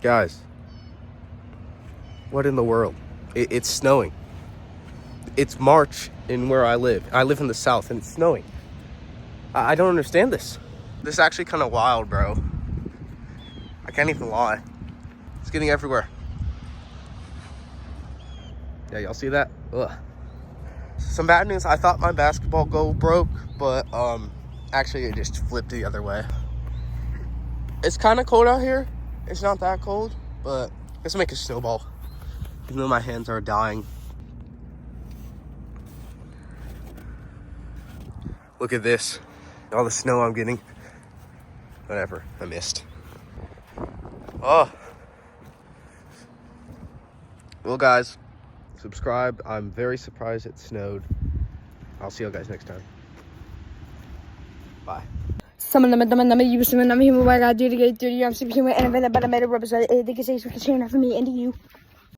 Guys, what in the world? It's snowing. It's March in where I live. I live in the south and it's snowing. I don't understand this. This is actually kind of wild, bro. I can't even lie. It's getting everywhere. Yeah, y'all see that? Ugh. Some bad news. I thought my basketball goal broke, but actually it just flipped the other way. It's kind of cold out here. It's not that cold, but let's make a snowball. Even though my hands are dying. Look at this. All the snow I'm getting. Whatever, I missed. Oh. Well, guys, subscribe. I'm very surprised it snowed. I'll see you guys next time. Bye. Some of them you some of them who I got to get 30 I'm speaking with and I made a representative they can say for me and you.